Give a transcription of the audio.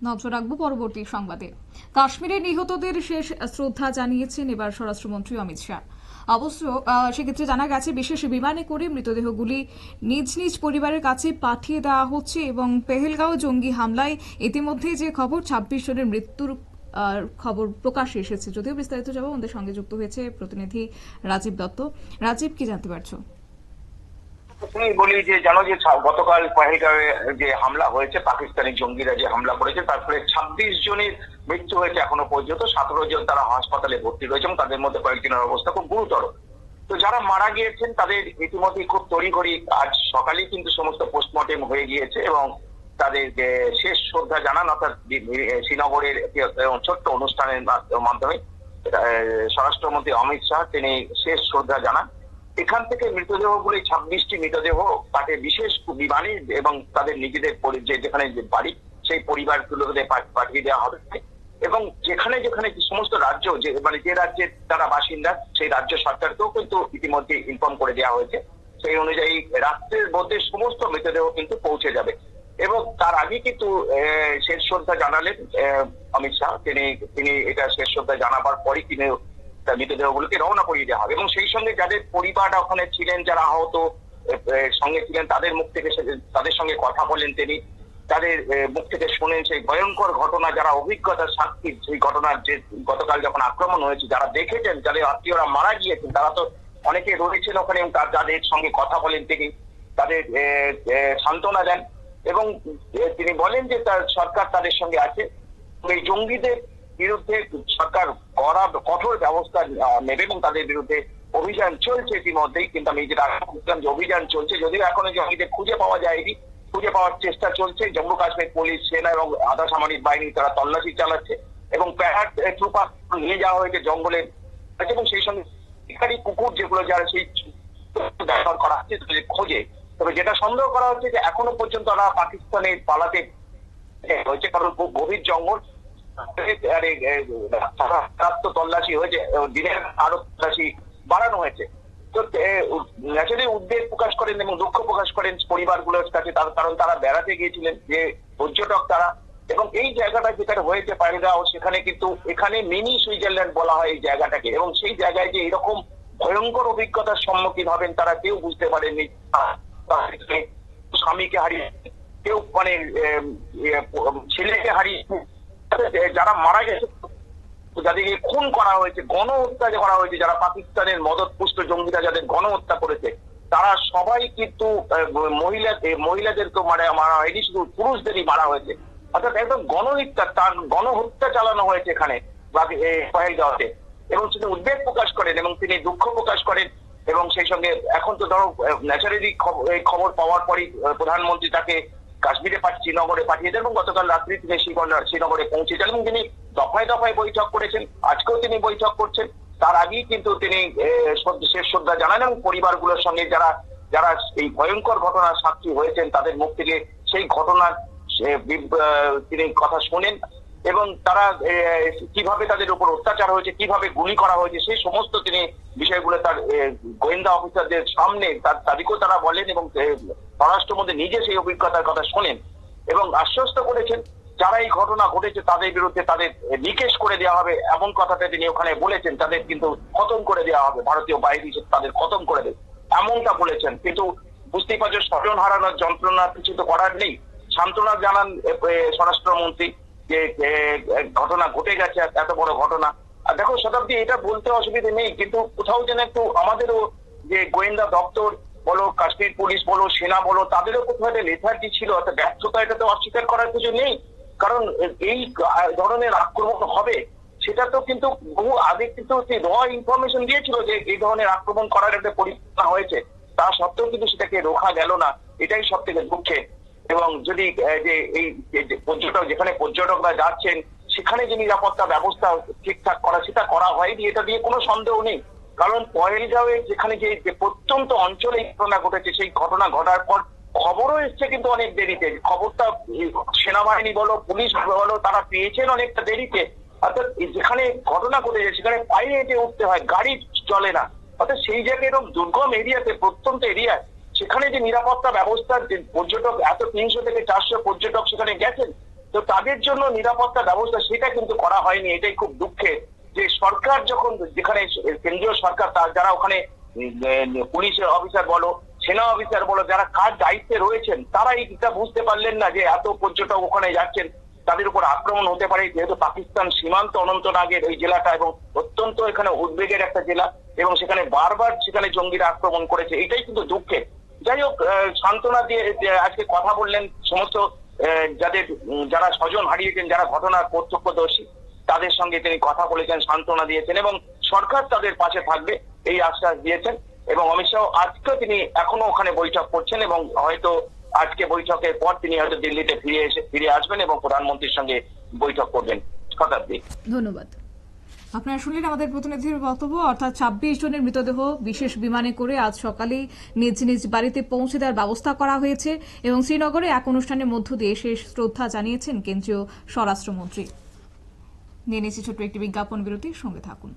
নজর রাখবো পরবর্তী সংবাদে। কাশ্মীরে নিহতদের শেষ শ্রদ্ধা জানিয়েছেন এবার স্বরাষ্ট্রমন্ত্রী অমিত শাহ। অবশ্য সেক্ষেত্রে জানা গেছে বিশেষ বিমানে করে মৃতদেহগুলি নিজ নিজ পরিবারের কাছে পাঠিয়ে দেওয়া হচ্ছে এবং পেহেলগাঁও জঙ্গি হামলায় ইতিমধ্যে যে খবর ২৬ জনের মৃত্যুর খবর প্রকাশ্যে এসেছে। যদিও বিস্তারিত যাব, আমাদের সঙ্গে যুক্ত হয়েছে প্রতিনিধি রাজীব দত্ত। রাজীব, কি জানতে পারছো? বলি যে জানো যে গতকাল পহেলগাঁওয়ে যে হামলা হয়েছে, পাকিস্তানি জঙ্গিরা যে হামলা করেছে, তারপরে ২৬ জনের মৃত্যু হয়েছে এখনো পর্যন্ত। ১৭ জন তারা হাসপাতালে ভর্তি রয়েছে এবং তাদের মধ্যে কয়েকজনের অবস্থা খুব গুরুতর। তো যারা মারা গিয়েছেন তাদের ইতিমধ্যে খুব তড়িঘড়ি আজ সকালেই কিন্তু সমস্ত পোস্টমর্টেম হয়ে গিয়েছে এবং তাদের যে শেষ শ্রদ্ধা জানান, অর্থাৎ শ্রীনগরের ছোট্ট অনুষ্ঠানের মাধ্যমে স্বরাষ্ট্রমন্ত্রী অমিত শাহ তিনি শেষ শ্রদ্ধা জানান। এখান থেকে মৃতদেহগুলো ২৬টি মৃতদেহ তাকে বিশেষ বিমানে এবং তাদের নিজেদের যেখানে বাড়ি সেই পরিবারগুলোকে পাঠিয়ে দেওয়া হবে এবং যেখানে যেখানে সমস্ত রাজ্য যে রাজ্যের তারা বাসিন্দা সেই রাজ্য সরকারকেও কিন্তু ইতিমধ্যে ইনফর্ম করে দেওয়া হয়েছে। সেই অনুযায়ী রাত্রের মধ্যে সমস্ত মৃতদেহ কিন্তু পৌঁছে যাবে এবং তার আগে কিন্তু শেষ শ্রদ্ধা জানালেন অমিত শাহ। তিনি এটা শেষ শ্রদ্ধা জানাবার পরই তিনি মৃতদেহগুলোকে রওনা করিয়ে দেওয়া হবে এবং সেই সঙ্গে যাদের পরিবার ওখানে ছিলেন, যারা আহত সঙ্গে ছিলেন, তাদের মুখ থেকে তাদের সঙ্গে কথা বলেন তিনি, তাদের মুখ থেকে শোনেন সেই ভয়ঙ্কর ঘটনা, যারা অভিজ্ঞতার সাক্ষী সেই ঘটনার, যে গতকাল যখন আক্রমণ হয়েছে, যারা দেখেছেন, যাদের আত্মীয়রা মারা গিয়েছেন, তারা তো অনেকে রয়েছেন ওখানে, যাদের সঙ্গে কথা বলেন তিনি, তাদের সান্ত্বনা দেন এবং তিনি বলেন যে তার সরকার তাদের সঙ্গে আছে। এই জঙ্গিদের বিরুদ্ধে সরকার কঠোর ব্যবস্থা নেবে এবং তাদের বিরুদ্ধে অভিযান চলছে ইতিমধ্যেই। কিন্তু আমি যেটা বলছিলাম যে অভিযান চলছে, যদিও এখনো জঙ্গিদের খুঁজে পাওয়া যায়নি, খুঁজে পাওয়ার চেষ্টা চলছে। জম্মু কাশ্মীর পুলিশ, সেনা এবং আধা সামরিক বাহিনী তারা তল্লাশি চালাচ্ছে এবং প্যারাড ট্রুপার নিয়ে যাওয়া হয়েছে জঙ্গলে এবং সেই সঙ্গে শিকারী কুকুর যেগুলো যারা সেই ব্যবহার করা হচ্ছে খোঁজে। তবে যেটা সন্দেহ করা হচ্ছে যে এখনো পর্যন্ত ওরা পাকিস্তানে পালাতে হয়েছে, কারণ খুব গভীর জঙ্গল, তল্লাশি হয়েছে, দিনের আরো তল্লাশি বাড়ানো হয়েছে। তো ন্যাচারালি উদ্বেগ প্রকাশ করেন এবং দুঃখ প্রকাশ করেন পরিবারগুলোর কাছে, কারণ তারা বেড়াতে গিয়েছিলেন, যে পর্যটক তারা, এবং এই জায়গাটা যেখানে হয়েছে পেহেলগাঁও, সেখানে কিন্তু এখানে মিনি সুইজারল্যান্ড বলা হয় এই জায়গাটাকে, এবং সেই জায়গায় যে এরকম ভয়ঙ্কর অভিজ্ঞতার সম্মুখীন হবেন তারা কেউ বুঝতে পারেননি। স্বামীকে হারিয়ে, কেউ মানে ছেলেকে হারিয়ে, যারা মারা গেছে, যাদেরকে খুন করা হয়েছে, গণহত্যা করা হয়েছে, যারা পাকিস্তানের মদতপুষ্ট জঙ্গিরা যাদের গণহত্যা করেছে, তারা সবাই কিন্তু মহিলাদেরকেও মারা হয়নি, শুধু পুরুষদেরই মারা হয়েছে। অর্থাৎ একদম গণহত্যা চালানো হয়েছে এখানে পহেলগাঁওতে। এবং তিনি উদ্বেগ প্রকাশ করেন এবং তিনি দুঃখ প্রকাশ করেন এবং সেই সঙ্গে এখন তো ধরো ন্যাচারালি এই খবর পাওয়ার পরই প্রধানমন্ত্রী তাকে কাশ্মীরে শ্রীনগরে পাঠিয়ে দেন এবং গতকাল রাত্রি তিনি শ্রীনগরে পৌঁছে যান এবং তিনি দফায় দফায় বৈঠক করেছেন। আজকেও তিনি বৈঠক করছেন। তার আগেই কিন্তু তিনি শেষ শ্রদ্ধা জানান এবং পরিবারগুলোর সঙ্গে যারা যারা এই ভয়ঙ্কর ঘটনার সাক্ষী হয়েছেন তাদের মুখ থেকে সেই ঘটনার তিনি কথা শোনেন এবং তারা কিভাবে তাদের উপর অত্যাচার হয়েছে, কিভাবে গুলি করা হয়েছে, সেই সমস্ত তিনি বিষয়গুলো তার গোয়েন্দা অফিসারদের সামনে তাদেরকেও তারা বলেন এবং স্বরাষ্ট্রমন্ত্রী নিজে সেই অভিজ্ঞতার কথা শোনেন এবং আশ্বস্ত করেছেন যারা এই ঘটনা ঘটেছে তাদের বিরুদ্ধে তাদের নিকেশ করে দেওয়া হবে, এমন কথাটা তিনি ওখানে বলেছেন। তাদের কিন্তু খতম করে দেওয়া হবে, ভারতীয় বাহিনী তাদের খতম করে দেবে এমনটা বলেছেন। কিন্তু বুঝতেই পারছো, স্বজন হারানোর যন্ত্রণা কিছু তো করার নেই। সান্ত্বনা জানান স্বরাষ্ট্রমন্ত্রী যে ঘটনা ঘটে গেছে, এত বড় ঘটনা। আর দেখো শতাব্দী, এটা বলতে অসুবিধা নেই, কিন্তু কোথাও যেন একটু আমাদেরও যে গোয়েন্দা দপ্তর বলো, কাশ্মীর পুলিশ বলো, সেনা বলো, তাদেরও কোথাও একটা লেথার্জি ছিল, একটা ব্যর্থতা, এটা তো অস্বীকার করার কিছু নেই। কারণ এই ধরনের আক্রমণ হবে সেটা তো কিন্তু বহু আগে কিন্তু র ইনফরমেশন দিয়েছিল যে এই ধরনের আক্রমণ করার একটা পরিকল্পনা হয়েছে, তা সত্ত্বেও কিন্তু সেটাকে রোখা গেল না। এটাই সব থেকে দুঃখের। এবং যদি যে এই যেখানে পর্যটকরা যাচ্ছেন সেখানে যে নিরাপত্তা ব্যবস্থা ঠিকঠাক করা, সেটা করা হয়নি, এটা দিয়ে কোনো সন্দেহ নেই। কারণ পহেলগাঁওয়ে যেখানে যে প্রত্যন্ত অঞ্চলে ঘটনা ঘটেছে, সেই ঘটনা ঘটার পর খবরও এসছে কিন্তু অনেক দেরিতে। খবরটা সেনাবাহিনী বলো, পুলিশ বলো, তারা পেয়েছেন অনেকটা দেরিতে। অর্থাৎ যেখানে ঘটনা ঘটেছে সেখানে পায়ে হেঁটে উঠতে হয়, গাড়ি চলে না। অর্থাৎ সেই জায়গায় এরকম দুর্গম এরিয়াতে, প্রত্যন্ত এরিয়ায়, সেখানে যে নিরাপত্তা ব্যবস্থা, পর্যটক এত ৩০০ থেকে ৪০০ পর্যটক সেখানে গেছেন, তো তাদের জন্য নিরাপত্তা ব্যবস্থা সেটা কিন্তু করা হয়নি। এটাই খুব দুঃখের যে সরকার যখন, যেখানে কেন্দ্রীয় সরকার যারা ওখানে পুলিশ অফিসার বলো, সেনা অফিসার বলো, যারা কার দায়িত্বে রয়েছেন, তারা এটা বুঝতে পারলেন না যে এত পর্যটক ওখানে যাচ্ছেন, তাদের উপর আক্রমণ হতে পারে। যেহেতু পাকিস্তান সীমান্ত অনন্তনাগের এই জেলাটা এবং অত্যন্ত এখানে উদ্বেগের একটা জেলা, এবং সেখানে বারবার সেখানে জঙ্গিরা আক্রমণ করেছে, এটাই কিন্তু দুঃখের। যাই হোক, সান্ত্বনা দিয়ে আজকে কথা বললেন সমস্ত যারা স্বজন হারিয়েছেন, যারা ঘটনার প্রত্যক্ষদর্শী, তাদের সঙ্গে তিনি কথা বলেছেন, সান্ত্বনা দিয়েছেন এবং সরকার তাদের পাশে থাকবে এই আশ্বাস দিয়েছেন। এবং অমিত শাহ আজকে তিনি এখনো ওখানে বৈঠক করছেন এবং হয়তো আজকে বৈঠকের পর তিনি হয়তো দিল্লিতে ফিরে আসবেন এবং প্রধানমন্ত্রীর সঙ্গে বৈঠক করবেন। শতাব্দী, ধন্যবাদ। আপনারা শুনলেন আমাদের প্রতিনিধির বক্তব্য। অর্থাৎ 26 জনের মৃতদেহ বিশেষ বিমানে করে আজ সকালেই নিজ নিজ বাড়িতে পৌঁছে দেওয়ার ব্যবস্থা করা হয়েছে এবং শ্রীনগরে এক অনুষ্ঠানের মধ্য দিয়ে শেষ শ্রদ্ধা জানিয়েছেন কেন্দ্রীয় স্বরাষ্ট্রমন্ত্রী। নিয়ে নিচ্ছি ছোট্ট একটি বিজ্ঞাপন বিরতির সঙ্গে থাকুন।